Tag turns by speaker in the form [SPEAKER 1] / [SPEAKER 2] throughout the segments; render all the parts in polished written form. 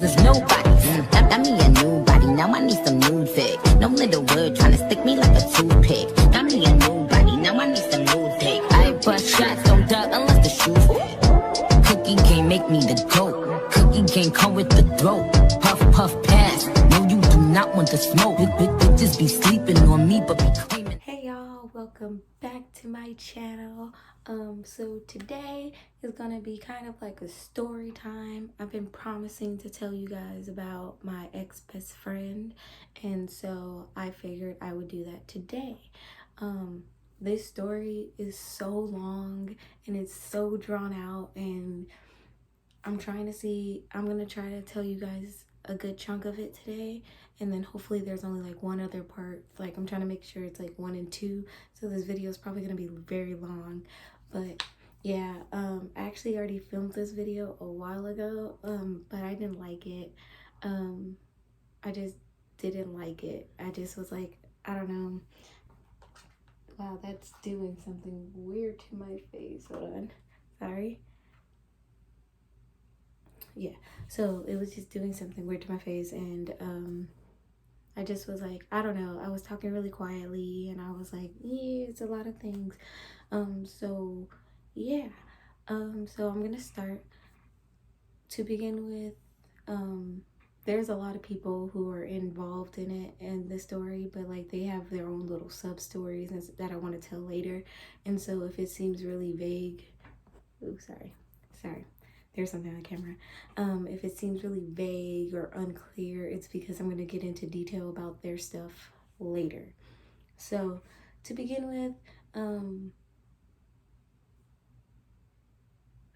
[SPEAKER 1] There's nobody. Got me a new body. Now I need some new pick. No little word trying to stick me like a toothpick. Got me a new body. Now I need some new pick. I bust shots, don't duck unless the shoes fit. Cookie can't make me the goat. Cookie can't come with the throat. Puff, puff, pass. No, you do not want to smoke. Bitches be sleeping on me, but be claiming.
[SPEAKER 2] Hey y'all, welcome back to my channel. So today is gonna be kind of like a story time. I've been promising to tell you guys about my ex-best friend, and so I figured I would do that today. This story is so long and it's so drawn out, and I'm gonna try to tell you guys a good chunk of it today, and then hopefully there's only like one other part. Like, I'm trying to make sure it's like 1 and 2, so this video is probably gonna be very long. But yeah, I actually already filmed this video a while ago, but I didn't like it. I just didn't like it. I just was like, I don't know. Wow, that's doing something weird to my face. Hold on, sorry. Yeah, so it was just doing something weird to my face, and I just was like, I don't know, I was talking really quietly, and I was like, yeah, it's a lot of things. So yeah, so I'm gonna start. To begin with, there's a lot of people who are involved in it and the story, but like they have their own little sub stories that I want to tell later. And so if it seems really vague, sorry, there's something on the camera. If it seems really vague or unclear, it's because I'm going to get into detail about their stuff later. So to begin with,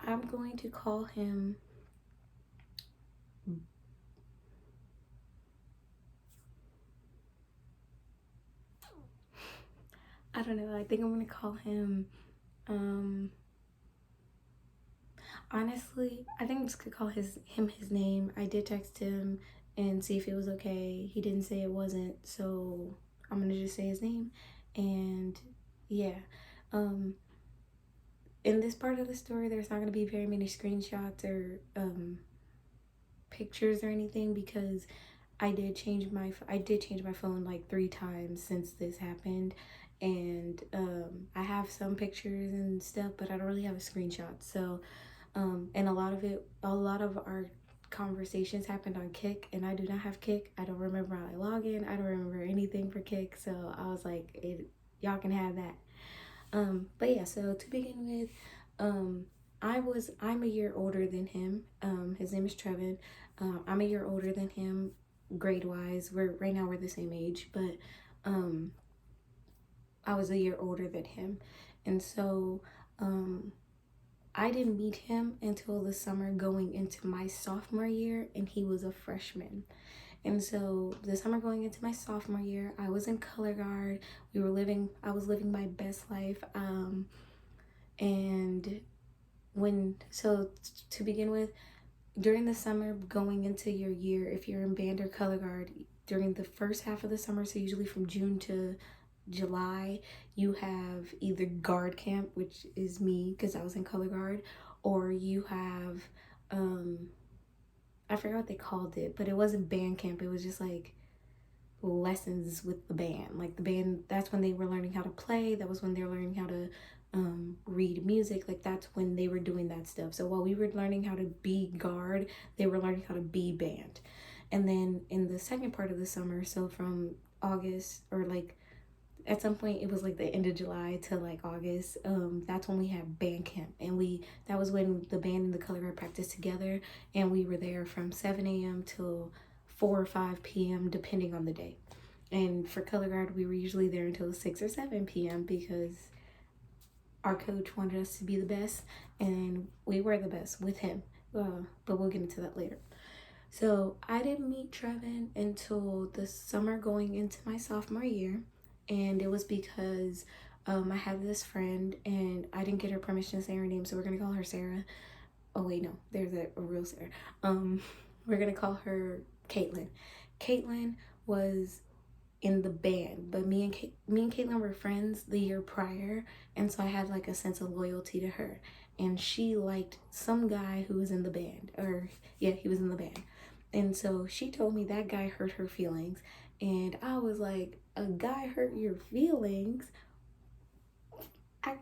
[SPEAKER 2] I'm going to call him I don't know, I think I'm going to call him honestly, I think I'm just gonna call him his name. I did text him and see if it was okay. He didn't say it wasn't, so I'm gonna just say his name. And yeah, in this part of the story, there's not gonna be very many screenshots or pictures or anything, because I did change my phone like 3 times since this happened, and I have some pictures and stuff, but I don't really have a screenshot. So and a lot of our conversations happened on Kick, and I do not have Kick. I don't remember how I log in. I don't remember anything for Kick, so I was like, y'all can have that. But yeah, so to begin with, I'm a year older than him. His name is Trevin. I'm a year older than him, grade wise. Right now we're the same age, but I was a year older than him, and so I didn't meet him until the summer going into my sophomore year, and he was a freshman. And so the summer going into my sophomore year, I was in color guard. I was living my best life. And to begin with, during the summer going into your year, if you're in band or color guard, during the first half of the summer, so usually from June to July, you have either guard camp, which is me because I was in color guard, or you have I forgot what they called it, but it wasn't band camp. It was just like lessons with the band. Like the band, that's when they were learning how to play. That was when they were learning how to read music. Like that's when they were doing that stuff. So while we were learning how to be guard, they were learning how to be band. And then in the second part of the summer, so from August, or like at some point it was like the end of July to like August, that's when we had band camp, and that was when the band and the color guard practiced together, and we were there from 7 a.m. till 4 or 5 p.m. depending on the day. And for color guard, we were usually there until 6 or 7 p.m. because our coach wanted us to be the best, and we were the best with him, but we'll get into that later. So I didn't meet Trevin until the summer going into my sophomore year. And it was because I have this friend, and I didn't get her permission to say her name, so we're gonna call her Sarah. Oh wait, no, there's a real Sarah. We're gonna call her Caitlin. Caitlin was in the band, but me and Caitlin were friends the year prior, and so I had like a sense of loyalty to her. And she liked some guy who was in the band, or yeah, he was in the band. And so she told me that guy hurt her feelings. And I was like, a guy hurt your feelings?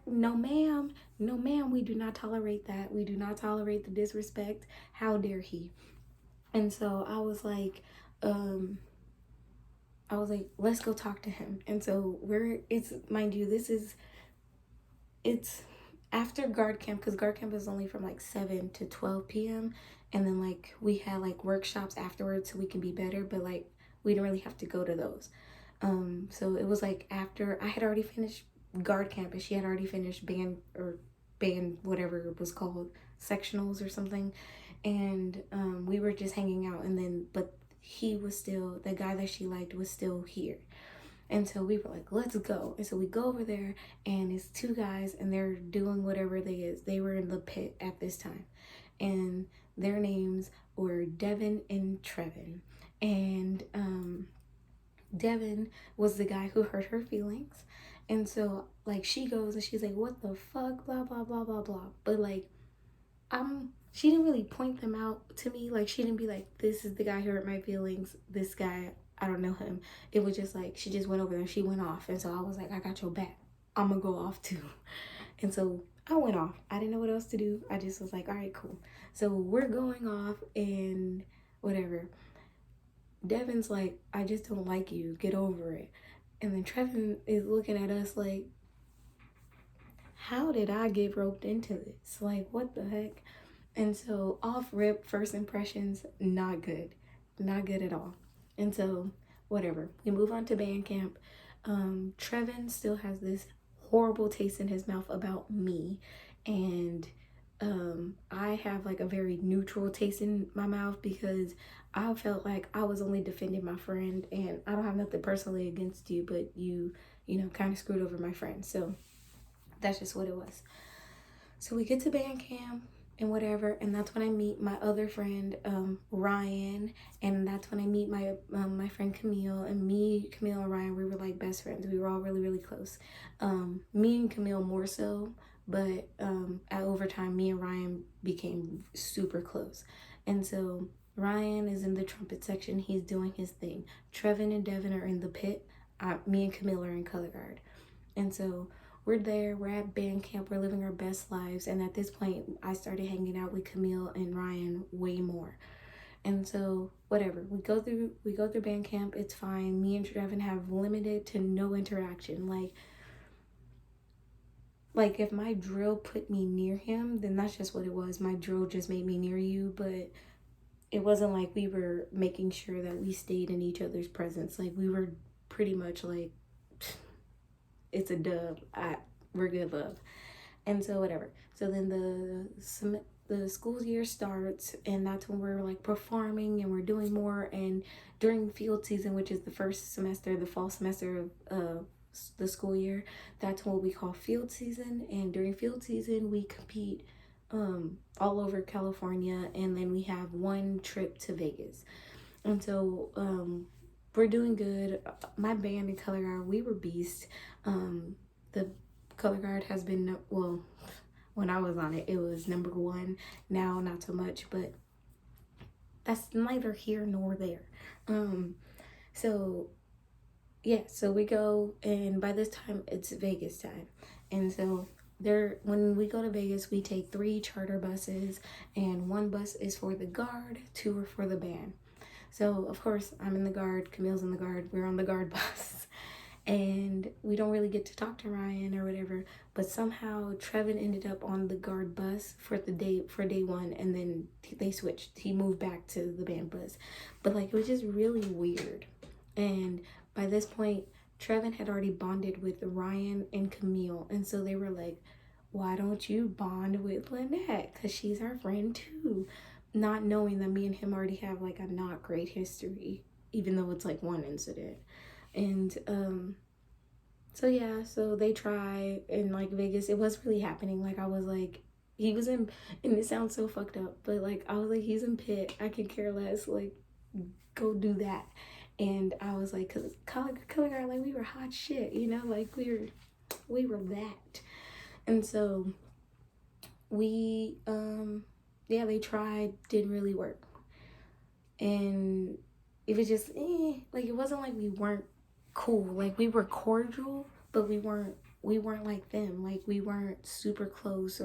[SPEAKER 2] No, ma'am. No, ma'am. We do not tolerate that. We do not tolerate the disrespect. How dare he? And so um, I was like, let's go talk to him. And so it's, mind you, it's after guard camp, because guard camp is only from like 7 to 12 p.m. And then like we had like workshops afterwards so we can be better, but like we didn't really have to go to those. So it was like after I had already finished guard camp and she had already finished band, whatever it was called, sectionals or something. And we were just hanging out. And then, but he was still, the guy that she liked was still here. And so we were like, let's go. And so we go over there, and it's two guys, and they're doing whatever they is. They were in the pit at this time. And their names were Devin and Trevin. And Devin was the guy who hurt her feelings. And so like she goes and she's like, what the fuck? Blah blah blah blah blah. But like she didn't really point them out to me. Like she didn't be like, this is the guy who hurt my feelings. This guy, I don't know him. It was just like she just went over there and she went off. And so I was like, I got your back. I'm gonna go off too. And so I went off. I didn't know what else to do. I just was like, all right, cool. So we're going off and whatever. Devin's like, I just don't like you. Get over it. And then Trevin is looking at us like, how did I get roped into this? Like, what the heck? And so off rip, first impressions, not good. Not good at all. And so whatever. We move on to band camp. Trevin still has this horrible taste in his mouth about me. And I have like a very neutral taste in my mouth because I felt like I was only defending my friend, and I don't have nothing personally against you, but you know, kind of screwed over my friend. So that's just what it was. So we get to band camp and whatever, and that's when I meet my other friend, Ryan, and that's when I meet my my friend Camille. And me, Camille, and Ryan, we were like best friends. We were all really, really close. Me and Camille more so, but at over time, me and Ryan became super close. And so Ryan is in the trumpet section. He's doing his thing. Trevin and Devin are in the pit. Me and Camille are in color guard. And so we're there, we're at band camp, we're living our best lives. And at this point, I started hanging out with Camille and Ryan way more. And so whatever, we go through band camp, it's fine. Me and Trevin have limited to no interaction. Like if my drill put me near him, then that's just what it was. My drill just made me near you, but it wasn't like we were making sure that we stayed in each other's presence. Like we were pretty much like, it's a dub. We're good, love. And so whatever. So then the school year starts, and that's when we're like performing and we're doing more. And during field season, which is the first semester, the fall semester of the school year, that's what we call field season. And during field season, we compete all over California, and then we have one trip to Vegas. And so we're doing good. My band in color guard, we were beasts. The color guard has been, well, when I was on it, it was number one. Now not so much, but that's neither here nor there. So yeah, so we go, and by this time it's Vegas time. And so when we go to Vegas, we take 3 charter buses, and 1 bus is for the guard, 2 are for the band. So of course I'm in the guard, Camille's in the guard, we're on the guard bus. And we don't really get to talk to Ryan or whatever, but somehow Trevin ended up on the guard bus for day 1, and then they switched. He moved back to the band bus. But like it was just really weird. And by this point, Trevin had already bonded with Ryan and Camille, and so they were like, why don't you bond with Lynette? Because she's our friend too. Not knowing that me and him already have like a not great history, even though it's like one incident. And so yeah, so they try in like Vegas. It was really happening. Like I was like, he was in, and it sounds so fucked up, but like I was like, he's in pit, I could care less, like go do that. And I was like, cause color guard, like we were hot shit, you know, like we were that. And so we yeah, they tried, didn't really work. and it was just like it wasn't like we weren't cool. Like we were cordial, but we weren't like them. Like we weren't super close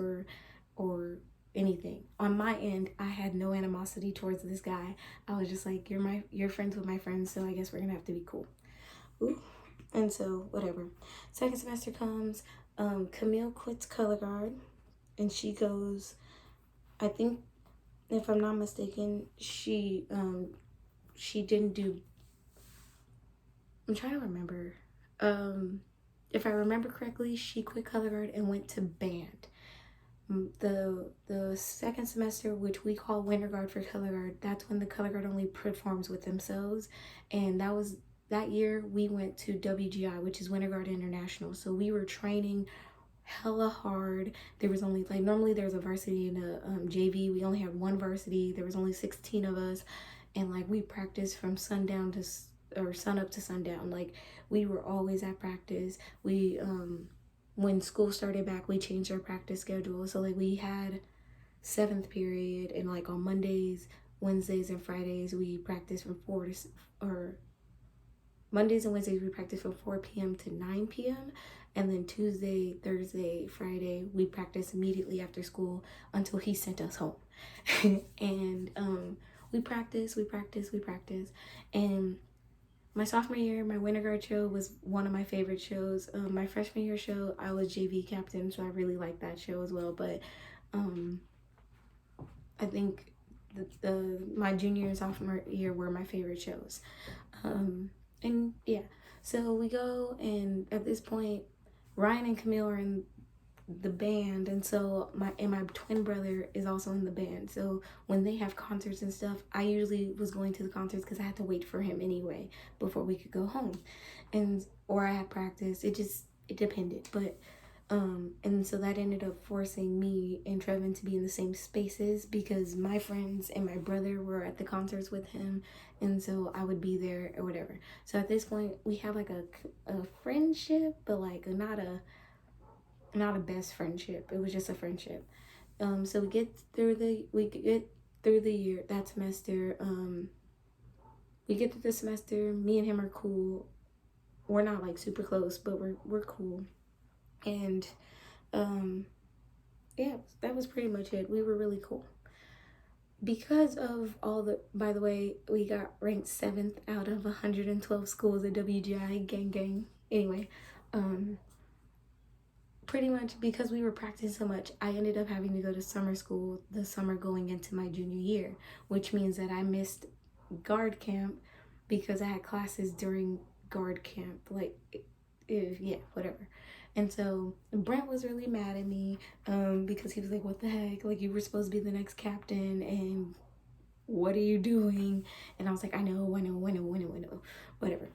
[SPEAKER 2] or anything. On my end, I had no animosity towards this guy. I was just like, you're friends with my friends, so I guess we're gonna have to be cool. Ooh. And so whatever. Second semester comes, Camille quits color guard and she goes, I think if I'm not mistaken, she didn't do, I'm trying to remember. If I remember correctly, she quit color guard and went to band. The second semester, which we call winter guard for color guard, that's when the color guard only performs with themselves, and that year we went to WGI, which is Winter Guard International. So we were training hella hard. There was only like normally there's a varsity and a JV. We only had one varsity. There was only 16 of us, and like we practiced from sundown to or sun up to sundown. Like we were always at practice. We when school started back, we changed our practice schedule. So like we had seventh period, and like on Mondays, Wednesdays, and Fridays we practiced from Mondays and Wednesdays we practiced from 4 p.m. to 9 p.m. And then Tuesday, Thursday, Friday we practiced immediately after school until he sent us home. And we practiced. And my sophomore year, my winter guard show was one of my favorite shows. My freshman year show, I was JV captain, so I really liked that show as well. But I think my junior and sophomore year were my favorite shows. And yeah, so we go, and at this point, Ryan and Camille are in the band, and so my twin brother is also in the band. So when they have concerts and stuff, I usually was going to the concerts because I had to wait for him anyway before we could go home, or I had practice. It depended, but and so that ended up forcing me and Trevin to be in the same spaces because my friends and my brother were at the concerts with him, and so I would be there or whatever. So at this point, we have like a friendship, but like not a best friendship. It was just a friendship. So we get through the year, that semester. We get through the semester. Me and him are cool. We're not like super close, but we're cool. And yeah, that was pretty much it. We were really cool. Because of by the way, we got ranked 7th out of 112 schools at WGI, gang. Anyway, pretty much because we were practicing so much, I ended up having to go to summer school the summer going into my junior year, which means that I missed guard camp because I had classes during guard camp. Like, yeah, whatever. And so Brent was really mad at me because he was like, what the heck? Like, you were supposed to be the next captain, and what are you doing? And I was like, I know. Whatever.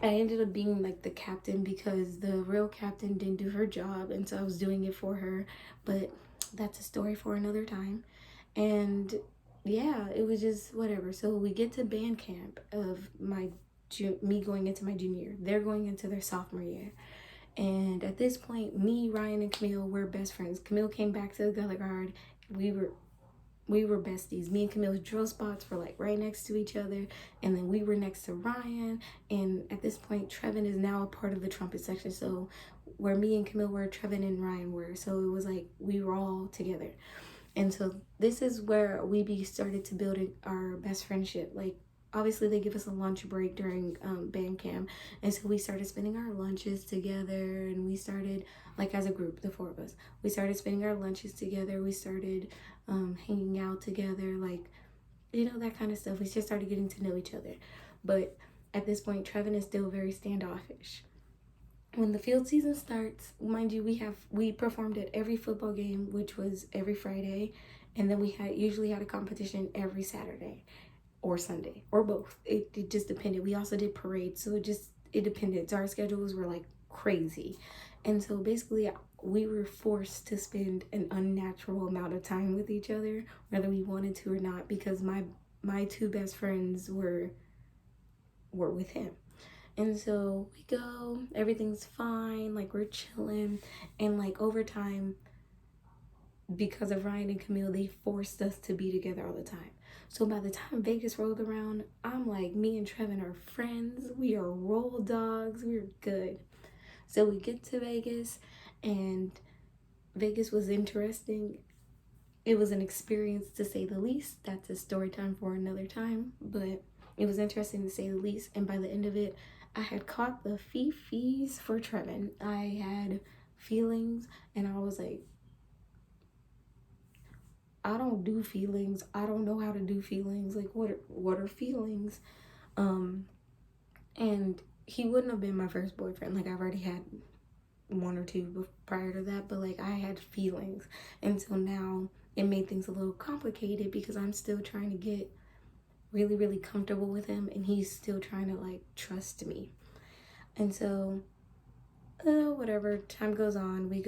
[SPEAKER 2] I ended up being like the captain because the real captain didn't do her job, and so I was doing it for her. But that's a story for another time. And yeah, it was just whatever. So we get to band camp of me going into my junior year. They're going into their sophomore year. And at this point, me, Ryan, and Camille were best friends. Camille came back to the color guard. We were besties. Me and Camille's drill spots were like right next to each other, and then we were next to Ryan. And at this point, Trevin is now a part of the trumpet section. So where me and Camille were, Trevin and Ryan were. So it was like we were all together. And so this is where we started to build our best friendship. Like, obviously they give us a lunch break during band camp, and so we started spending our lunches together, and we started, like, as a group, the 4 of us, we started spending our lunches together. We started hanging out together, like, you know, that kind of stuff. We just started getting to know each other. But at this point, Trevin is still very standoffish. When the field season starts, mind you, we performed at every football game, which was every Friday, and then we usually had a competition every Saturday or Sunday, or both. It just depended. We also did parades, so it depended. So our schedules were like crazy. And so basically we were forced to spend an unnatural amount of time with each other, whether we wanted to or not, because my 2 best friends were with him. And so we go, everything's fine, like we're chilling, and like over time, because of Ryan and Camille, they forced us to be together all the time. So by the time Vegas rolled around, I'm like, me and Trevin are friends. We are roll dogs. We're good. So we get to Vegas, and Vegas was interesting. It was an experience to say the least. That's a story time for another time, but it was interesting to say the least. And by the end of it, I had caught the fifis for Trevin. I had feelings, and I was like, I don't do feelings. I don't know how to do feelings. Like, what are feelings? And he wouldn't have been my first boyfriend. Like, I've already had one or two prior to that, but like I had feelings. And so now it made things a little complicated because I'm still trying to get really, really comfortable with him, and he's still trying to like trust me. And so, whatever, time goes on. We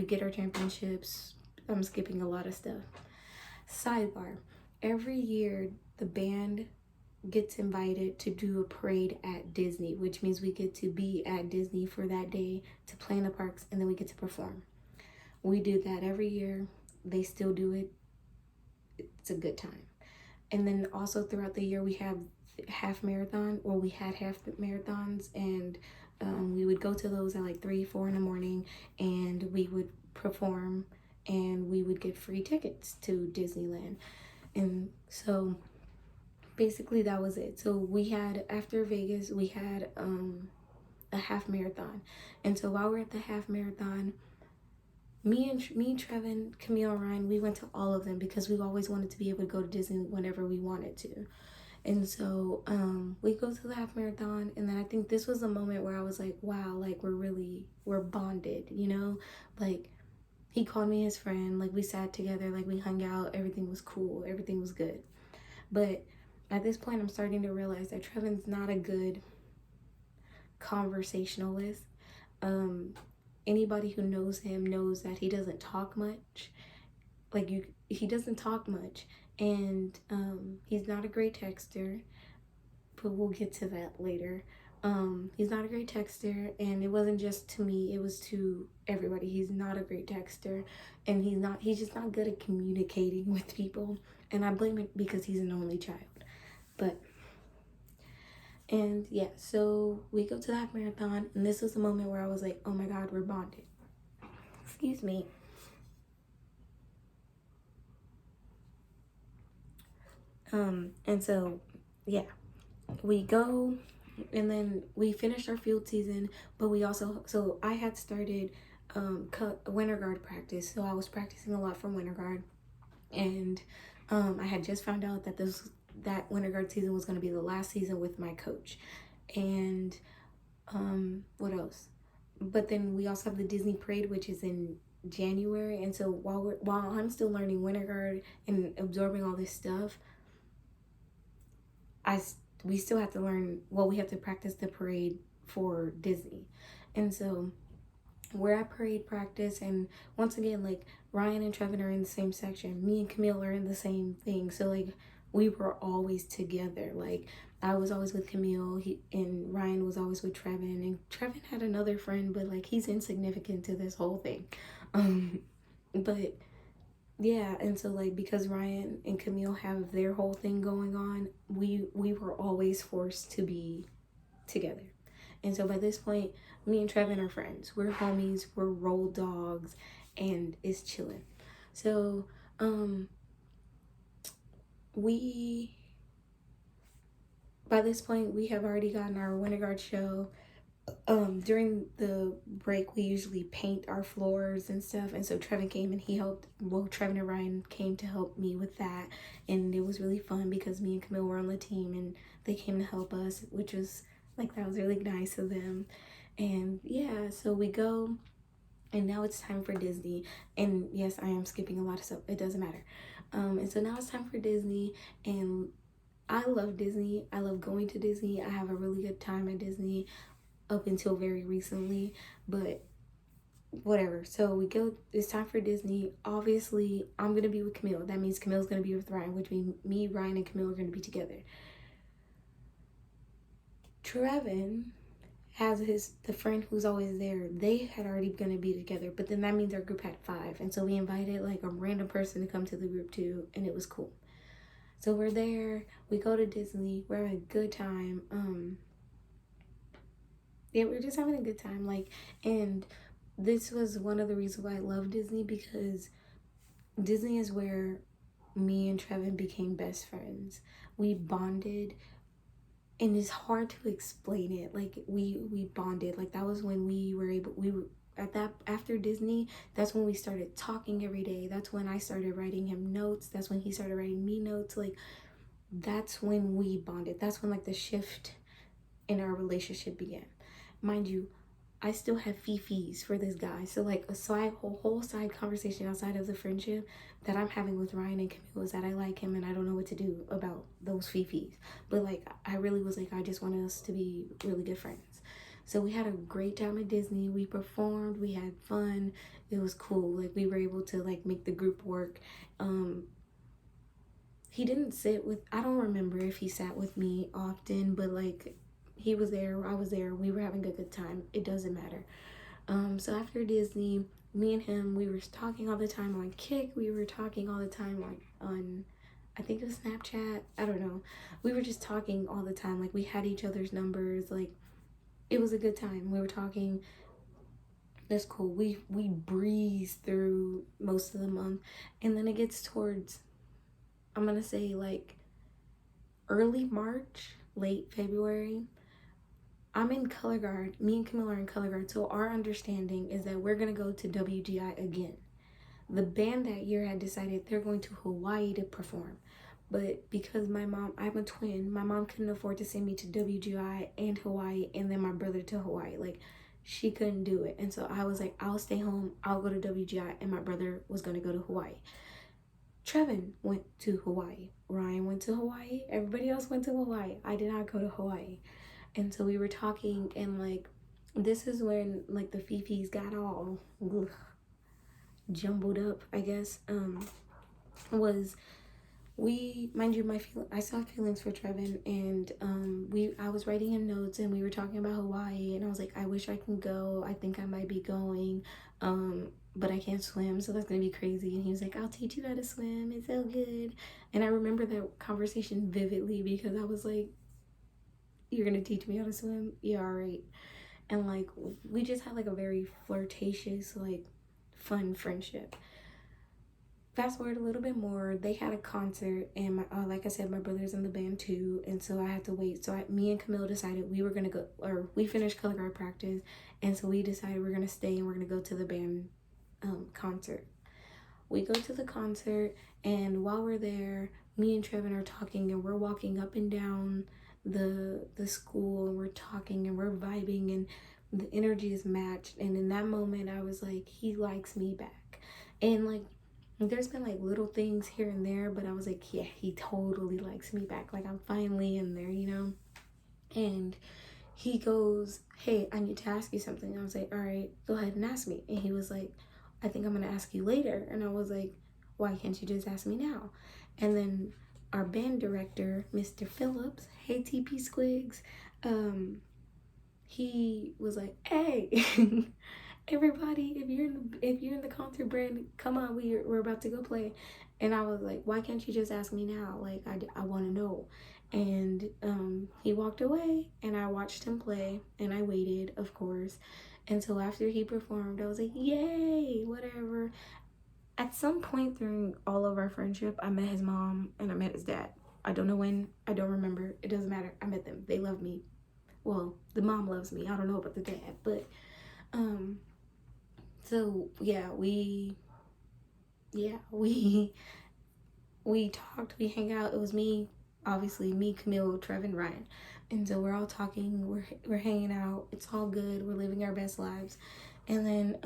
[SPEAKER 2] get our championships. I'm skipping a lot of stuff. Sidebar, every year the band gets invited to do a parade at Disney, which means we get to be at Disney for that day to play in the parks, and then we get to perform. We do that every year. They still do it. It's a good time. And then also throughout the year we have half marathon, or we had half marathons, and we would go to those at like 3-4 in the morning, and we would perform, and we would get free tickets to Disneyland. And so basically that was it. So we had, after Vegas, we had a half marathon. And so while we're at the half marathon, me, Trevin, Camille, and Ryan, we went to all of them because we always wanted to be able to go to Disney whenever we wanted to. And so we go to the half marathon, and then I think this was the moment where I was like, wow, like we're bonded, you know? Like, he called me his friend, like we sat together, like we hung out, everything was cool, everything was good. But at this point, I'm starting to realize that Trevin's not a good conversationalist. Anybody who knows him knows that he doesn't talk much. He doesn't talk much, and he's not a great texter, but we'll get to that later. He's not a great texter, and it wasn't just to me, it was to everybody. He's not a great texter, and he's just not good at communicating with people, and I blame it because he's an only child. And yeah, so we go to that marathon, and this was the moment where I was like, oh my God, we're bonded. Excuse me. And so, yeah, we go, and then we finished our field season, but so I had started winter guard practice, so I was practicing a lot for winter guard, and I had just found out that that winter guard season was going to be the last season with my coach. And what else? But then we also have the Disney parade, which is in January, and so while I'm still learning winter guard and absorbing all this stuff, we still have to learn, we have to practice the parade for Disney. And so we're at parade practice, and once again, like, Ryan and Trevin are in the same section, me and Camille are in the same thing, so like we were always together. Like, I was always with Camille, and Ryan was always with Trevin, and Trevin had another friend, but like he's insignificant to this whole thing. But yeah, and so like, because Ryan and Camille have their whole thing going on, we were always forced to be together. And so by this point, me and Trevin are friends. We're homies, we're roll dogs, and it's chilling. So by this point, we have already gotten our winter guard show. During the break, we usually paint our floors and stuff, and so Trevin came and he helped. Trevin and Ryan came to help me with that, and it was really fun because me and Camille were on the team, and they came to help us, which was like, that was really nice of them. And yeah, so we go, and now it's time for Disney. And yes, I am skipping a lot of stuff, it doesn't matter. And so now it's time for Disney, and I love Disney. I love going to Disney. I have a really good time at Disney up until very recently, but whatever. So we go, it's time for Disney. Obviously, I'm going to be with Camille. That means Camille's going to be with Ryan, which means me, Ryan, and Camille are going to be together. Trevin has the friend who's always there. They had already going to be together, but then that means our group had 5. And so we invited like a random person to come to the group too, and it was cool. So we're there, we go to Disney, we're having a good time. Yeah, we're just having a good time. Like, and this was one of the reasons why I love Disney, because Disney is where me and Trevin became best friends. We bonded, and it's hard to explain it. Like, we bonded. Like, that was when we were at that, after Disney, that's when we started talking every day. That's when I started writing him notes. That's when he started writing me notes. Like, that's when we bonded. That's when, like, the shift in our relationship began. Mind you, I still have fifis for this guy. So, like, a whole side conversation outside of the friendship that I'm having with Ryan and Camille is that I like him and I don't know what to do about those fifis. But, like, I really was like, I just wanted us to be really good friends. So we had a great time at Disney. We performed, we had fun. It was cool. Like, we were able to, like, make the group work. He didn't sit with, I don't remember if he sat with me often, but, like, he was there, I was there, we were having a good time. It doesn't matter. So after Disney, me and him, we were talking all the time on Kick. We were talking all the time on I think it was Snapchat. I don't know. We were just talking all the time. Like, we had each other's numbers. Like, it was a good time. We were talking. That's cool. We breezed through most of the month, and then it gets towards, I'm gonna say, like, early March, late February. I'm in color guard. Me and Camilla are in color guard. So our understanding is that we're gonna go to WGI again. The band that year had decided they're going to Hawaii to perform. But because my mom, I'm a twin, my mom couldn't afford to send me to WGI and Hawaii and then my brother to Hawaii. Like, she couldn't do it. And so I was like, I'll stay home, I'll go to WGI, and my brother was gonna go to Hawaii. Trevin went to Hawaii. Ryan went to Hawaii. Everybody else went to Hawaii. I did not go to Hawaii. And so we were talking, and, like, this is when, like, the fifis got all jumbled up, I guess. Was we, mind you, I saw feelings for Trevin, and I was writing him notes, and we were talking about Hawaii, and I was like, I wish I can go. I think I might be going, but I can't swim, so that's gonna be crazy. And he was like, I'll teach you how to swim. It's so good. And I remember that conversation vividly because I was like, you're gonna teach me how to swim? Yeah, all right. And, like, we just had, like, a very flirtatious, like, fun friendship. Fast forward a little bit more, they had a concert, and like I said, my brother's in the band too, and so I had to wait. So me and Camille decided we were gonna go, or we finished color guard practice, and so we decided we're gonna stay and we're gonna go to the band concert. We go to the concert, and while we're there, me and Trevin are talking, and we're walking up and down the school, and we're talking and we're vibing, and the energy is matched. And in that moment, I was like, he likes me back. And, like, there's been, like, little things here and there, but I was like, yeah, he totally likes me back. Like, I'm finally in there, you know? And he goes, hey, I need to ask you something. I was like, all right, go ahead and ask me. And he was like, I think I'm gonna ask you later. And I was like, why can't you just ask me now? And then our band director, Mr. Phillips, hey, TP Squigs, he was like, hey, everybody, if you're in the concert brand, come on, we're about to go play. And I was like, why can't you just ask me now? Like, I want to know. And he walked away, and I watched him play, and I waited, of course, until after he performed. I was like, yay, whatever. At some point during all of our friendship, I met his mom and I met his dad. I don't know when, I don't remember, it doesn't matter. I met them, they love me. Well, the mom loves me, I don't know about the dad. But so yeah, we talked, we hang out. It was me, obviously, me, Camille, Trevin, Ryan. And so we're all talking, we're hanging out, it's all good, we're living our best lives. And then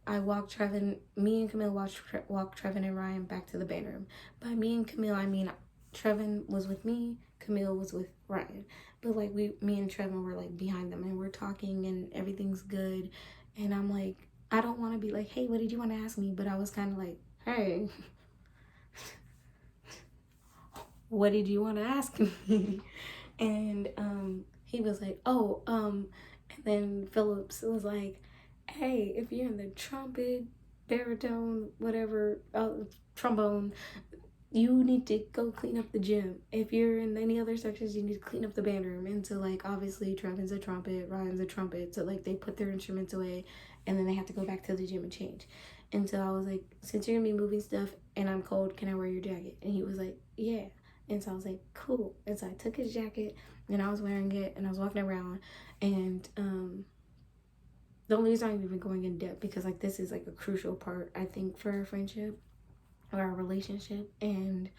[SPEAKER 2] me and Camille walked Trevin and Ryan back to the band room. By me and Camille, I mean Trevin was with me, Camille was with Ryan. But, like, me and Trevin were, like, behind them, and we're talking and everything's good. And I'm like, I don't want to be like, hey, what did you want to ask me? But I was kind of like, hey, what did you want to ask me? And he was like, oh, and then Phillips was like, hey, if you're in the trumpet, baritone, whatever, trombone, you need to go clean up the gym. If you're in any other sections, you need to clean up the band room. And so, like, obviously, Trevin's a trumpet, Ryan's a trumpet. So, like, they put their instruments away and then they have to go back to the gym and change. And so I was like, since you're gonna be moving stuff and I'm cold, can I wear your jacket? And he was like, yeah. And so I was like, cool. And so I took his jacket and I was wearing it and I was walking around. And the only reason I'm even going in depth because, like, this is like a crucial part, I think, for our friendship or our relationship. And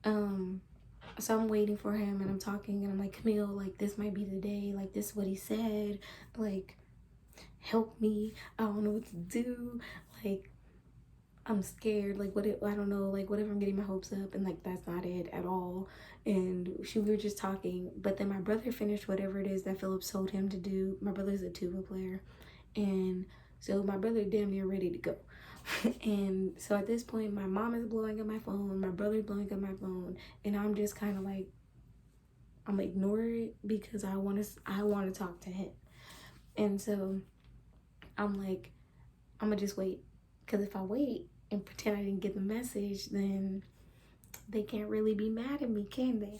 [SPEAKER 2] so I'm waiting for him and I'm talking and I'm like, Camille, like, this might be the day, like, this is what he said, like, help me, I don't know what to do, like, I'm scared, like, I don't know, like, what if I'm getting my hopes up? And like, that's not it at all. And we were just talking, but then my brother finished whatever it is that Phillips told him to do. My brother's a tuba player, and so my brother damn near ready to go. And so at this point, my mom is blowing up my phone, my brother's blowing up my phone, and I'm just kind of like, I'm ignoring it because I want to talk to him. And so I'm like, I'm gonna just wait, because if I wait and pretend I didn't get the message, then they can't really be mad at me, can they?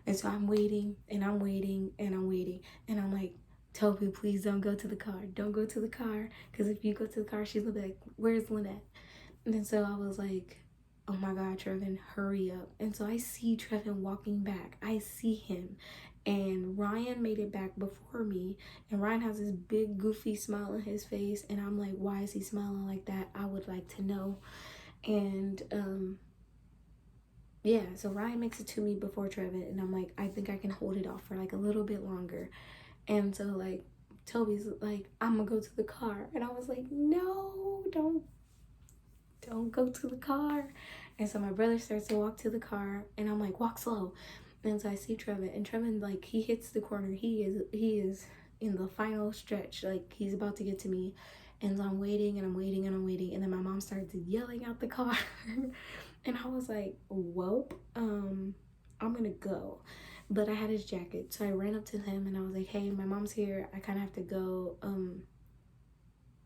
[SPEAKER 2] And so I'm waiting and I'm waiting and I'm waiting, and I'm like, Toby, please don't go to the car. Don't go to the car, because if you go to the car, she's gonna be like, where's Lynette? And then so I was like, oh my God, Trevin, hurry up. And so I see Trevin walking back. I see him. And Ryan made it back before me. And Ryan has this big, goofy smile on his face. And I'm like, why is he smiling like that? I would like to know. And yeah, so Ryan makes it to me before Trevin. And I'm like, I think I can hold it off for like a little bit longer. And so, like, Toby's like, I'm gonna go to the car. And I was like, no, don't go to the car. And so my brother starts to walk to the car and I'm like, walk slow. And so I see Trevin, and Trevin, like, he hits the corner. He is in the final stretch, like, he's about to get to me. And so I'm waiting and I'm waiting and I'm waiting, and then my mom starts yelling out the car. And I was like, whoop, I'm gonna go. But I had his jacket, so I ran up to him and I was like, hey, my mom's here, I kind of have to go.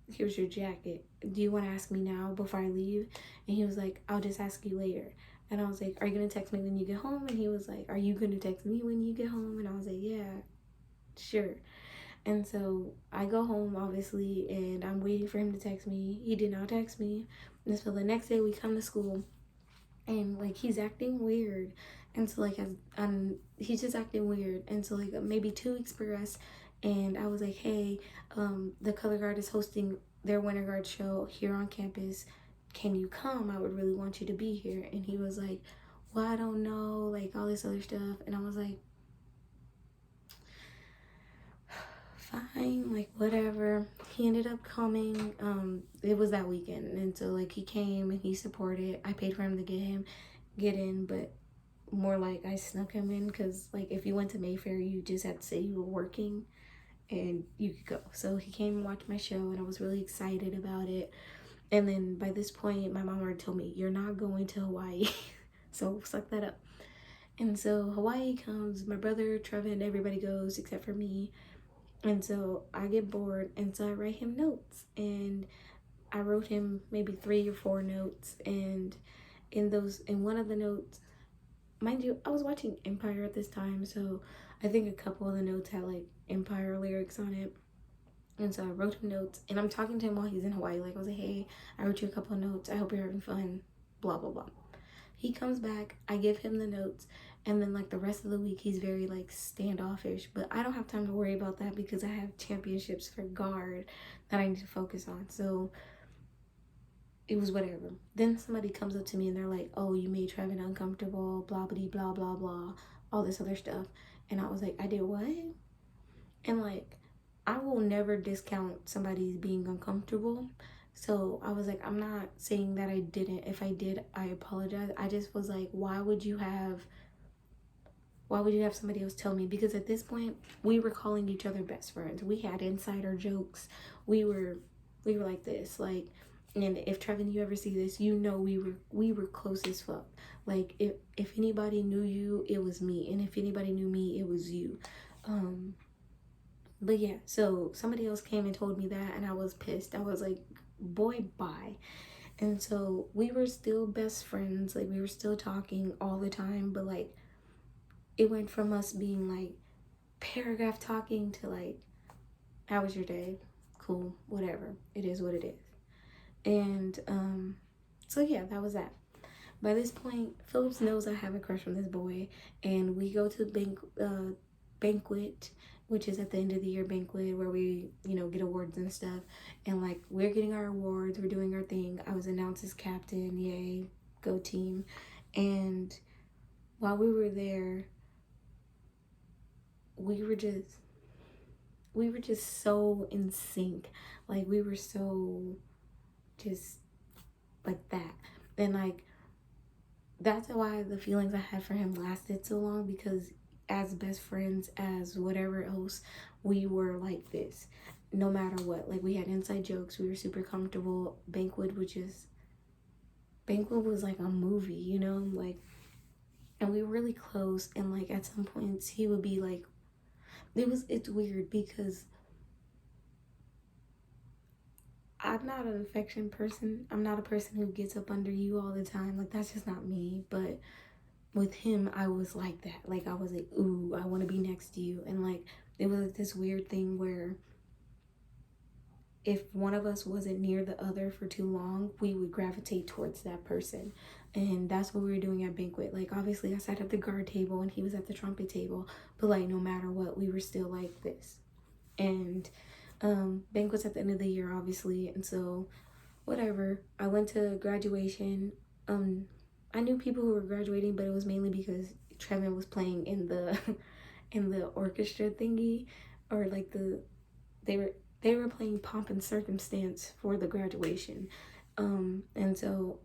[SPEAKER 2] Here's your jacket. Do you want to ask me now before I leave? And he was like, I'll just ask you later. And I was like, are you going to text me when you get home? And he was like, are you going to text me when you get home? And I was like, yeah, sure. And so I go home, obviously, and I'm waiting for him to text me. He did not text me. And so the next day we come to school, and like, he's acting weird. And so like, he's just acting weird. And so like, maybe 2 weeks progressed, and I was like, hey, the color guard is hosting their winter guard show here on campus. Can you come? I would really want you to be here. And he was like, well, I don't know, like, all this other stuff. And I was like, fine, like, whatever. He ended up coming. It was that weekend, and so like, he came and he supported. I paid for him to get in, but more like I snuck him in, because like, if you went to Mayfair, you just had to say you were working and you could go. So he came and watched my show, and I was really excited about it. And then by this point, my mom already told me, you're not going to Hawaii. So suck that up. And so Hawaii comes, my brother, Trevin, everybody goes except for me. And so I get bored, and so I write him notes. And I wrote him maybe 3 or 4 notes. And in one of the notes, mind you, I was watching Empire at this time, so I think a couple of the notes had like Empire lyrics on it. And so I wrote him notes, and I'm talking to him while he's in Hawaii. Like, I was like, hey, I wrote you a couple of notes. I hope you're having fun, blah, blah, blah. He comes back, I give him the notes, and then like the rest of the week, he's very like standoffish. But I don't have time to worry about that because I have championships for guard that I need to focus on. So it was whatever. Then somebody comes up to me and they're like, oh, you made Trevin uncomfortable, blah, blah, blah, blah, blah, all this other stuff. And I was like, I did what? And like, I will never discount somebody's being uncomfortable. So I was like, I'm not saying that I didn't. If I did, I apologize. I just was like, why would you have somebody else tell me? Because at this point, we were calling each other best friends. We had insider jokes. We were like this, like, and if Trevin, you ever see this, you know we were close as fuck. Like, if anybody knew you, it was me, and if anybody knew me, it was you. But yeah, so somebody else came and told me that, and I was pissed. I was like, boy, bye. And so we were still best friends, like we were still talking all the time, but like it went from us being like paragraph talking to like, how was your day? Cool, whatever. It is what it is. And so yeah, that was that. By this point, Phillips knows I have a crush on this boy, and we go to banquet, which is at the end of the year banquet where we, get awards and stuff. And like we're getting our awards, we're doing our thing. I was announced as captain, yay, go team. And while we were there, we were just so in sync. Like we were so just like that. And like that's why the feelings I had for him lasted so long, because as best friends, as whatever else, we were like this no matter what. Like we had inside jokes, we were super comfortable. Banquet was like a movie, like, and we were really close. And like at some points he would be like, it's weird because I'm not an affection person. I'm not a person who gets up under you all the time. Like that's just not me. But with him, I was like that. Like I was like, ooh, I want to be next to you. And like it was like this weird thing where if one of us wasn't near the other for too long, we would gravitate towards that person. And that's what we were doing at banquet. Like obviously I sat at the guard table and he was at the trumpet table, but like no matter what, we were still like this. And banquet's at the end of the year, obviously, and so whatever. I went to graduation. I knew people who were graduating, but it was mainly because Trevin was playing in the in the orchestra thingy, or like they were they were playing Pomp and Circumstance for the graduation. And so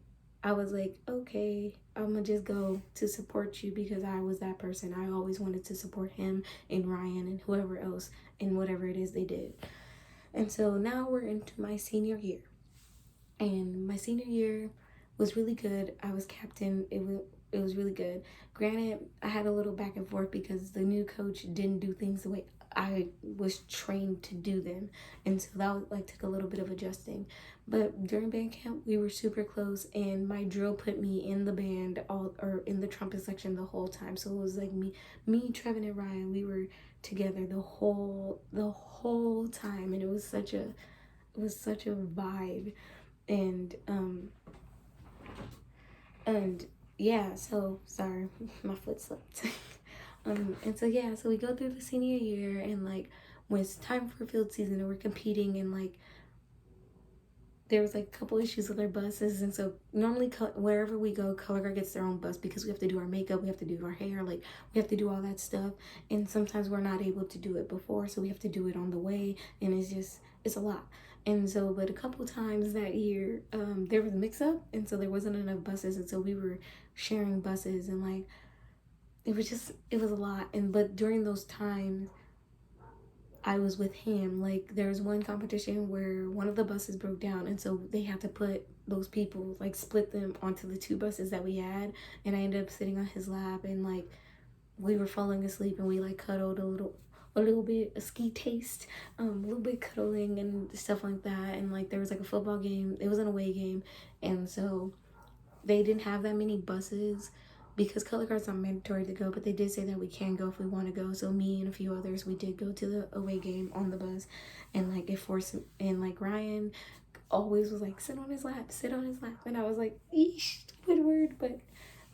[SPEAKER 2] I was like, okay, I'm gonna just go to support you because I was that person. I always wanted to support him and Ryan and whoever else in whatever it is they did. And so now we're into my senior year. And my senior year was really good. I was captain. It was really good. Granted, I had a little back and forth because the new coach didn't do things the way I was trained to do them, and so that was, like, took a little bit of adjusting. But during band camp, we were super close, and my drill put me in the band or in the trumpet section the whole time. So it was like me, Trevin, and Ryan. We were together the whole time, and it was such a vibe. And and yeah, so sorry, my foot slipped. And so yeah, so we go through the senior year, and like when it's time for field season and we're competing, and like there was like a couple issues with our buses. And so normally wherever we go, color guard gets their own bus because we have to do our makeup, we have to do our hair, like we have to do all that stuff. And sometimes we're not able to do it before, so we have to do it on the way, and it's a lot. And so, but a couple times that year, there was a mix up, and so there wasn't enough buses, and so we were sharing buses, and like it was a lot. And but during those times I was with him. Like there was one competition where one of the buses broke down, and so they had to put those people, like split them onto the two buses that we had. And I ended up sitting on his lap, and like we were falling asleep, and we like cuddled a little bit, a ski taste, a little bit cuddling and stuff like that. And like there was like a football game. It was an away game, and so they didn't have that many buses because color guard's not mandatory to go, but they did say that we can go if we want to go. So me and a few others, we did go to the away game on the bus. And like it forced, and like Ryan always was like, sit on his lap, sit on his lap. And I was like, eesh, Squidward. But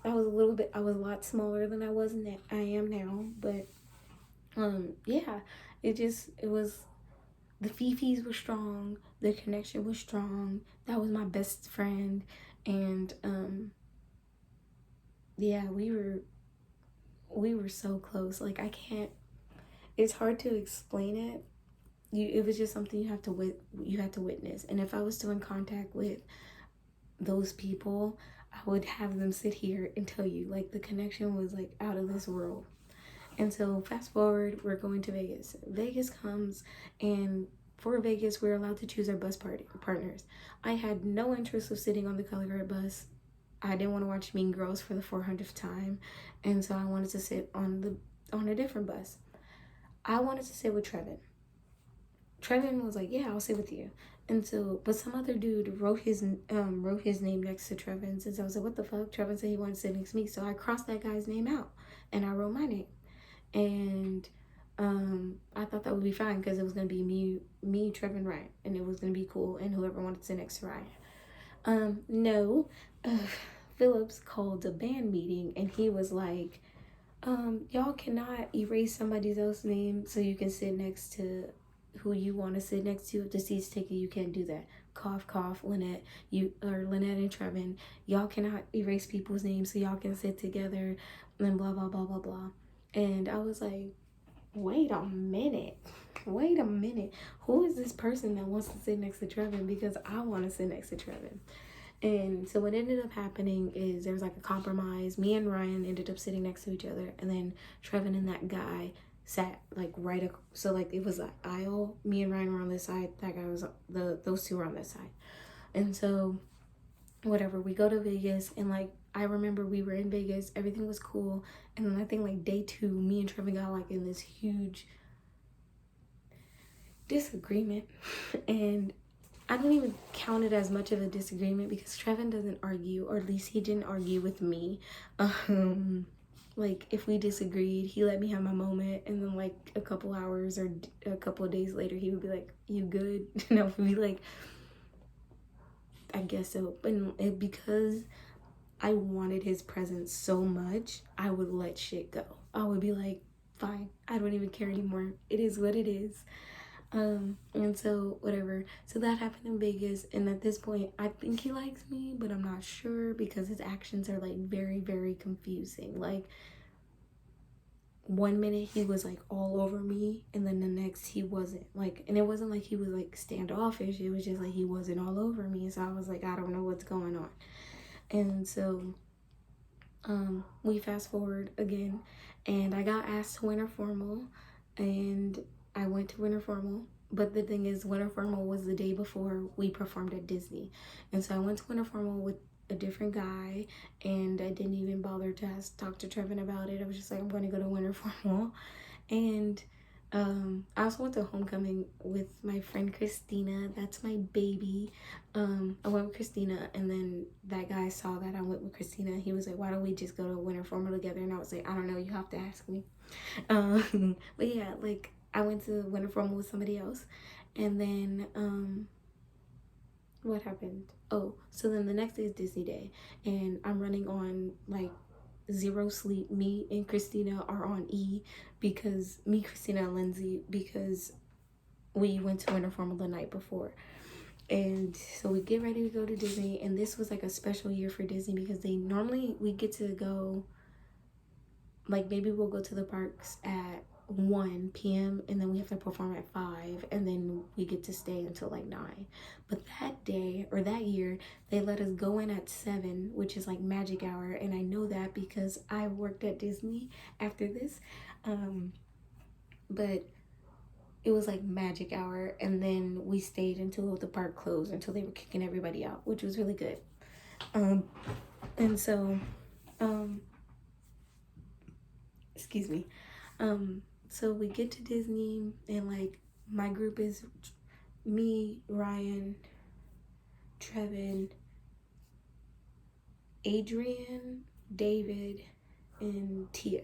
[SPEAKER 2] I was a lot smaller than I am now. But yeah, it was, the Fifis were strong, the connection was strong. That was my best friend. And yeah, we were so close. Like I can't, it's hard to explain it. It was just something you had to witness. And if I was still in contact with those people, I would have them sit here and tell you, like, the connection was like out of this world. And so fast forward, we're going to Vegas. Vegas comes, and for Vegas, we're allowed to choose our bus partners. I had no interest of sitting on the color guard bus. I didn't want to watch Mean Girls for the 400th time, and so I wanted to sit on a different bus. I wanted to sit with Trevin. Trevin was like, yeah, I'll sit with you. And so, but some other dude wrote his name next to Trevin's, and so I was like, what the fuck? Trevin said he wanted to sit next to me, so I crossed that guy's name out, and I wrote my name, and I thought that would be fine because it was gonna be me, Trevin, Ryan, and it was gonna be cool, and whoever wanted to sit next to Ryan. No, Phillips called a band meeting, and he was like, y'all cannot erase somebody else's name so you can sit next to who you want to sit next to. If the seat's taken, you can't do that. Cough, cough, Lynette. Lynette and Trevin, y'all cannot erase people's names so y'all can sit together and blah, blah, blah, blah, blah. And I was like, wait a minute. Wait a minute. Who is this person that wants to sit next to Trevin? Because I want to sit next to Trevin. And so what ended up happening is there was like a compromise. Me and Ryan ended up sitting next to each other, and then Trevin and that guy sat like so like it was an aisle. Me and Ryan were on this side, that guy was those two were on this side. And so whatever, we go to Vegas, and like I remember we were in Vegas, everything was cool, and then I think like day 2, me and Trevin got like in this huge disagreement. And I don't even count it as much of a disagreement because Trevin doesn't argue, or at least he didn't argue with me. Like if we disagreed, he let me have my moment, and then like a couple hours or a couple of days later, he would be like, "You good?" And I would be like, "I guess so." But because I wanted his presence so much, I would let shit go. I would be like, "Fine, I don't even care anymore. It is what it is." And so whatever. So that happened in Vegas, and at this point, I think he likes me, but I'm not sure because his actions are like very, very confusing. Like 1 minute he was like all over me, and then the next he wasn't. Like, and it wasn't like he was like standoffish. It was just like he wasn't all over me. So I was like, I don't know what's going on. And so we fast forward again, and I got asked to Winter Formal, and I went to Winter Formal. But the thing is, Winter Formal was the day before we performed at Disney. And so I went to Winter Formal with a different guy, and I didn't even bother to talk to Trevin about it. I was just like, I'm going to go to Winter Formal. And I also went to homecoming with my friend Christina. That's my baby. I went with Christina, and then that guy saw that I went with Christina. He was like, why don't we just go to Winter Formal together? And I was like, I don't know, you have to ask me. But yeah, like I went to Winter Formal with somebody else, and then what happened? Oh, so then the next day is Disney Day, and I'm running on like 0 sleep. Me and Christina are on E because me, Christina, and Lindsay, because we went to Winter Formal the night before. And so we get ready to go to Disney, and this was like a special year for Disney because we get to go, like maybe we'll go to the parks at 1 p.m. and then we have to perform at 5, and then we get to stay until like 9. But that day or that year, they let us go in at 7, which is like magic hour, and I know that because I worked at Disney after this. But it was like magic hour, and then we stayed until the park closed, until they were kicking everybody out, which was really good. And so excuse me. So we get to Disney, and like my group is me, Ryan, Trevin, Adrian, David, and Tia.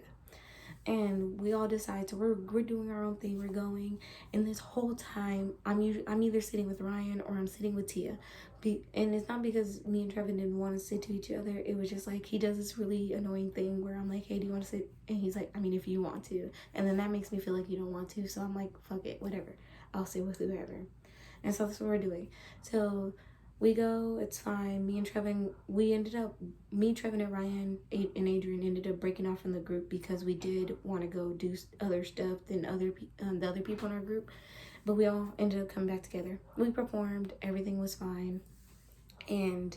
[SPEAKER 2] And we all decide, so we're doing our own thing, we're going, and this whole time I'm either sitting with Ryan or I'm sitting with Tia. And it's not because me and Trevin didn't want to sit to each other, it was just like he does this really annoying thing where I'm like, hey, do you want to sit? And he's like, I mean, if you want to. And then that makes me feel like you don't want to, so I'm like, fuck it, whatever, I'll sit with whoever. And so that's what we're doing. So we go, it's fine. Me, Trevin, and Ryan and Adrian ended up breaking off from the group because we did want to go do other stuff than the other people in our group. But we all ended up coming back together. We performed, everything was fine. And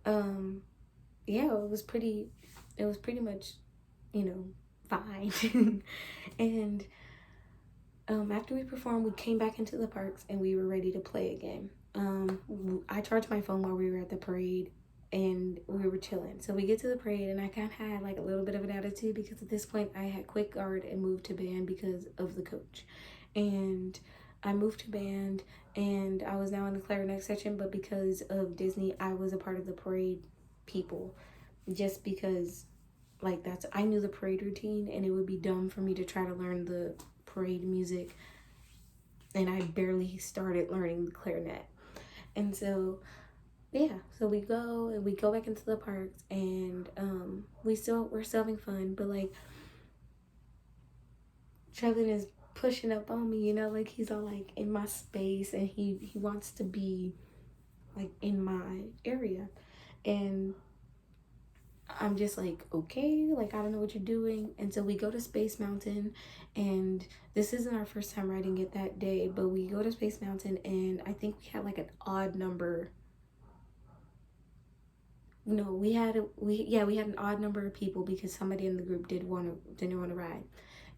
[SPEAKER 2] yeah, it was pretty much, fine. And after we performed, we came back into the parks and we were ready to play again. I charged my phone while we were at the parade, and we were chilling. So we get to the parade, and I kind of had like a little bit of an attitude because at this point I had quit guard and moved to band because of the coach. And I moved to band and I was now in the clarinet section, but because of Disney, I was a part of the parade people just because like that's I knew the parade routine and it would be dumb for me to try to learn the parade music and I barely started learning the clarinet. And so yeah, so we go back into the parks and we're still having fun, but like Trevin is pushing up on me, you know, like he's all like in my space and he wants to be like in my area. And I'm just like, okay, like I don't know what you're doing. And so we go to Space Mountain, and this isn't our first time riding it that day, but we go to Space Mountain, and I think we had like an odd number. No, we had an odd number of people because somebody in the group didn't want to ride.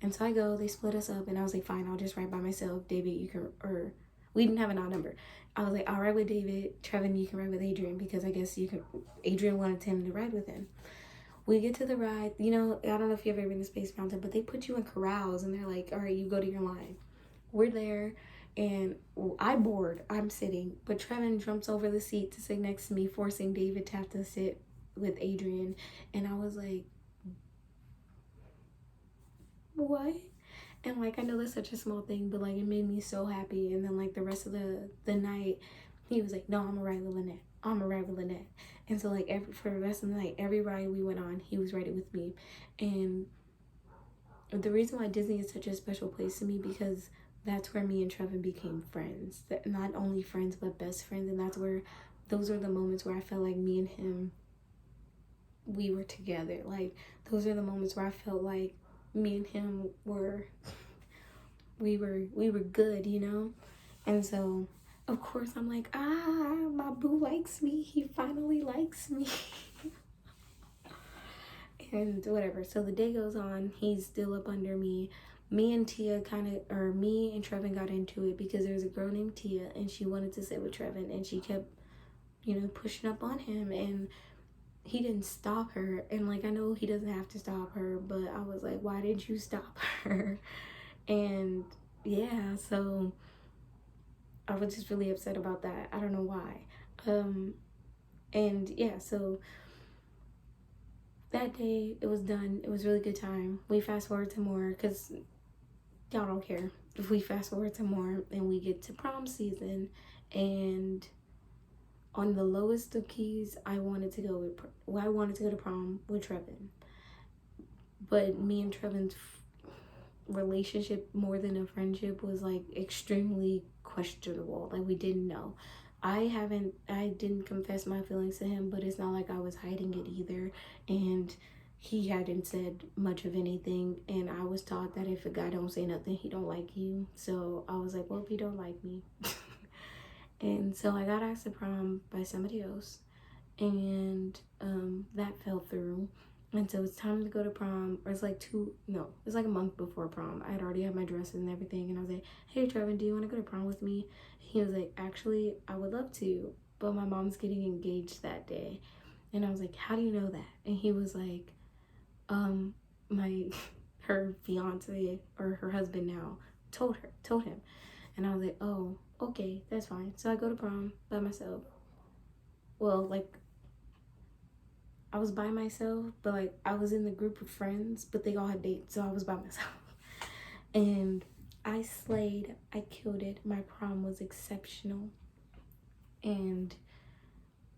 [SPEAKER 2] And so I go, they split us up, and I was like, fine, I'll just ride by myself. David, you can, or we didn't have an odd number. I was like, I'll ride with David. Trevin, you can ride with Adrian because I guess you can. Adrian wanted him to ride with him. We get to the ride, you know, I don't know if you've ever been to Space Mountain, but they put you in corrals and they're like, all right, you go to your line. We're there and I board, I'm sitting, but Trevin jumps over the seat to sit next to me, forcing David to have to sit with Adrian. And I was like, what? And like I know that's such a small thing, but like it made me so happy. And then like the rest of the night, he was like, no, I'm gonna ride with Lynette. I'm gonna ride with Lynette. And so like for the rest of the night, every ride we went on, he was riding with me. And the reason why Disney is such a special place to me because that's where me and Trevin became friends. That not only friends but best friends, and that's where those are the moments where I felt like me and him we were together. Like those are the moments where I felt like me and him were we were good, you know? And so of course I'm like, my boo likes me. He finally likes me. And whatever. So the day goes on, he's still up under me. Me and me and Trevin got into it because there's a girl named Tia and she wanted to sit with Trevin and she kept, you know, pushing up on him and he didn't stop her. And like, I know he doesn't have to stop her, but I was like, why didn't you stop her? And yeah, so I was just really upset about that. I don't know why. And yeah, so that day it was done. It was a really good time. We fast forward to more because y'all don't care. If we fast forward to more and we get to prom season, and on the lowest of keys, I wanted to go to prom with Trevin. But me and Trevin's relationship, more than a friendship, was like extremely questionable. Like we didn't know. I didn't confess my feelings to him, but it's not like I was hiding it either. And he hadn't said much of anything, and I was taught that if a guy don't say nothing, he don't like you. So I was like, well, if he don't like me. And so I got asked to prom by somebody else, and that fell through. And so it's time to go to prom, or it's like it's like a month before prom. I had already had my dresses and everything, and I was like, hey Trevin, do you want to go to prom with me? He was like, actually, I would love to, but my mom's getting engaged that day. And I was like, how do you know that? And he was like, my her fiance or her husband now told him. And I was like, oh, okay, that's fine. So I go to prom by myself. Well, like I was by myself, but like I was in the group of friends, but they all had dates, so I was by myself. And I slayed, I killed it. My prom was exceptional. And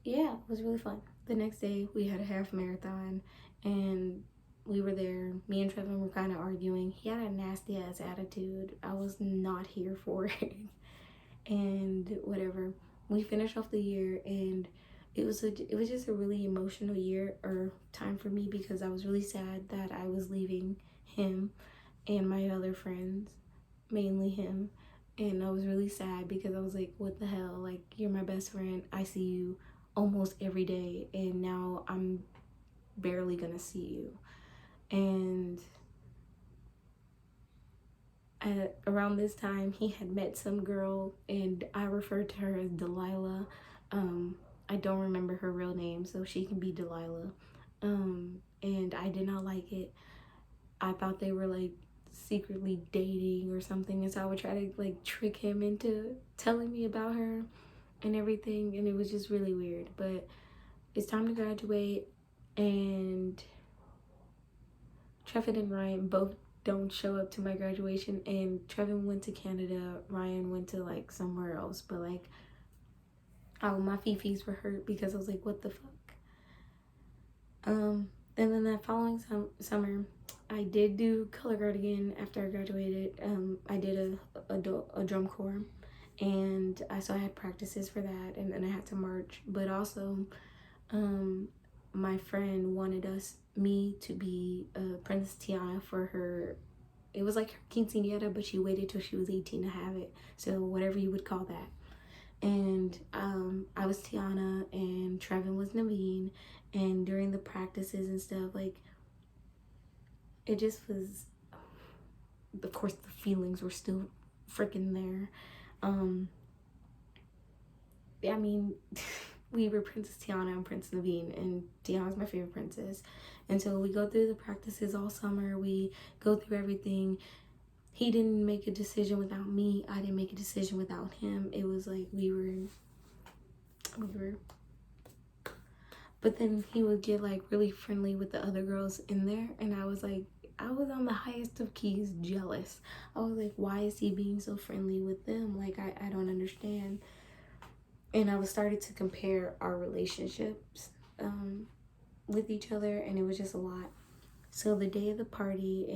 [SPEAKER 2] yeah, it was really fun. The next day we had a half marathon and we were there. Me and Trevin were kind of arguing. He had a nasty ass attitude. I was not here for it. And whatever. We finished off the year and it was just a really emotional year or time for me because I was really sad that I was leaving him and my other friends, mainly him. And I was really sad because I was like, what the hell? Like, you're my best friend. I see you almost every day and now I'm barely gonna see you. And around this time he had met some girl and I referred to her as Delilah. I don't remember her real name, so she can be Delilah. And I did not like it. I thought they were like secretly dating or something, and so I would try to like trick him into telling me about her and everything, and it was just really weird. But it's time to graduate, and Trevin and Ryan both don't show up to my graduation, and Trevin went to Canada, Ryan went to like somewhere else. But like, oh, my fifis were hurt because I was like, what the fuck. And then that following summer, I did do color guard again after I graduated. I did a drum corps, and so I had practices for that, and then I had to march. But also, my friend wanted me to be Princess Tiana for her. It was like her quinceañera, but she waited till she was 18 to have it. So whatever you would call that. And I was Tiana, and Trevin was Naveen. And during the practices and stuff, like, it just was, of course, the feelings were still freaking there. I mean, we were Princess Tiana and Prince Naveen, and Tiana's my favorite princess. And so we go through the practices all summer. We go through everything. He didn't make a decision without me. I didn't make a decision without him. It was like we were. But then he would get like really friendly with the other girls in there, and I was on the highest of keys jealous. I was like, why is he being so friendly with them? Like, I don't understand. And I was started to compare our relationships with each other, and it was just a lot. So the day of the party,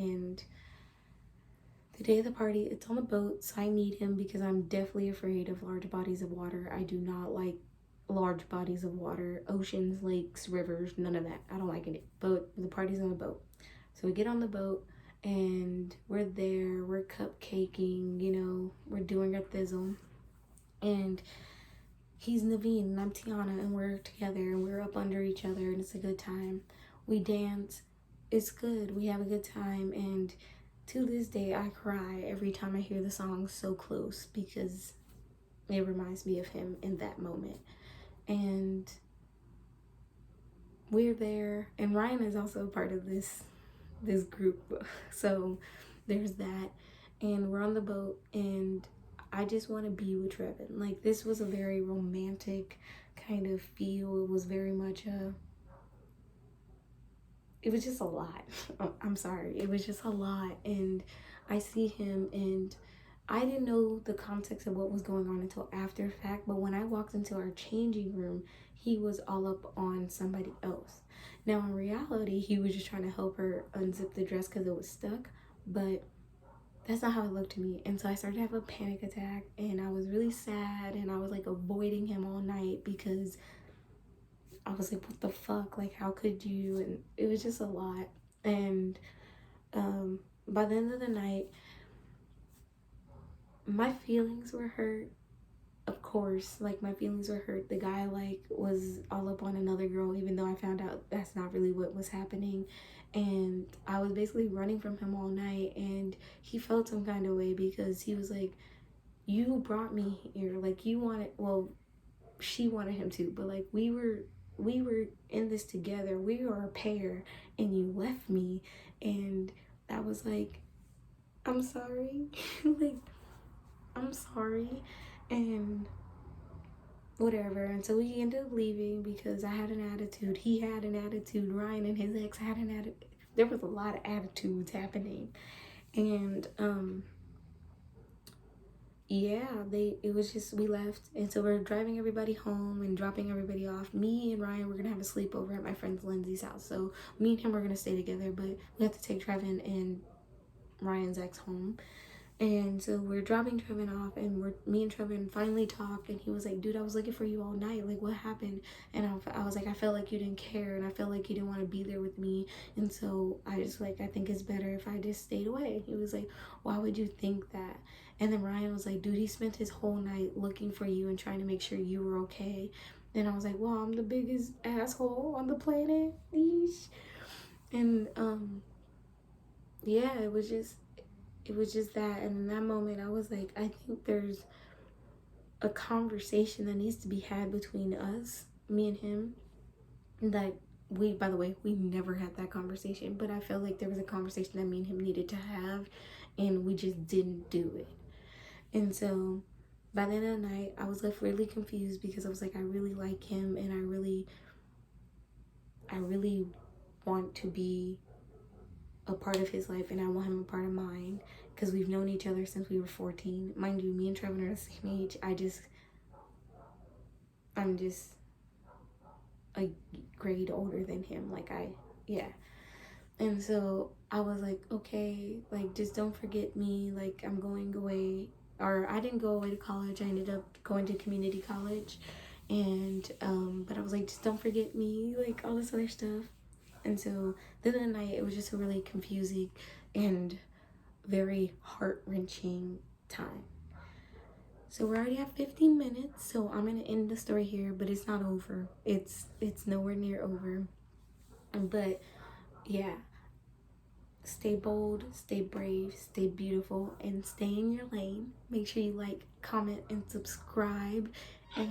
[SPEAKER 2] it's on the boat, so I need him because I'm definitely afraid of large bodies of water. I do not like large bodies of water, oceans, lakes, rivers, none of that. I don't like it. But the party's on the boat. So we get on the boat, and we're there, we're cupcaking, we're doing our thizzle. And he's Naveen and I'm Tiana, and we're together and we're up under each other, and it's a good time. We dance, it's good, we have a good time. And to this day, I cry every time I hear the song So Close, because it reminds me of him in that moment. And we're there, and Ryan is also a part of this group, so there's that. And we're on the boat, and I just want to be with Trevin. Like, this was a very romantic kind of feel. It was very much it was just a lot. I'm sorry, it was just a lot. And I see him, and I didn't know the context of what was going on until after fact, but when I walked into our changing room, he was all up on somebody else. Now, in reality, he was just trying to help her unzip the dress because it was stuck, but that's not how it looked to me. And so I started to have a panic attack, and I was really sad, and I was like avoiding him all night because I was like, what the fuck? Like, how could you? And it was just a lot. And by the end of the night, my feelings were hurt. Of course, like, my feelings were hurt. The guy like was all up on another girl, even though I found out that's not really what was happening. And I was basically running from him all night, and he felt some kind of way because he was like, you brought me here, like, you wanted, well, she wanted him to, but like, we were in this together, we were a pair, and you left me. And I was like, I'm sorry. Like, I'm sorry. And whatever. And so we ended up leaving because I had an attitude, he had an attitude, Ryan and his ex had an attitude. There was a lot of attitudes happening. And yeah, it was just, we left. And so we're driving everybody home and dropping everybody off. Me and Ryan were gonna have a sleepover at my friend Lindsay's house, so me and him were gonna stay together, but we have to take Trevin and Ryan's ex home. And so we're dropping Trevin off, and me and Trevin finally talked, and he was like, dude, I was looking for you all night, like, what happened? And I was like, I felt like you didn't care, and I felt like you didn't want to be there with me, and so I just, like, I think it's better if I just stayed away. He was like, why would you think that? And then Ryan was like, dude, he spent his whole night looking for you and trying to make sure you were okay. Then I was like, well, I'm the biggest asshole on the planet. Eesh. And yeah, it was just that. And in that moment, I was like, I think there's a conversation that needs to be had between us, me and him, that by the way, we never had that conversation, but I felt like there was a conversation that me and him needed to have, and we just didn't do it. And so by the end of the night, I was left really confused because I was like, I really like him, and I really want to be a part of his life, and I want him a part of mine, because we've known each other since we were 14. Mind you, me and Trevor are the same age. I'm just a grade older than him. Yeah. And so I was like, okay, like, just don't forget me. Like, I'm going away, or I didn't go away to college. I ended up going to community college, and but I was like, just don't forget me, like, all this other stuff. And so the other night, it was just a really confusing and very heart-wrenching time. So we're already at 15 minutes, so I'm gonna end the story here, but it's not over. It's nowhere near over. But yeah, stay bold, stay brave, stay beautiful, and stay in your lane. Make sure you like, comment, and subscribe. And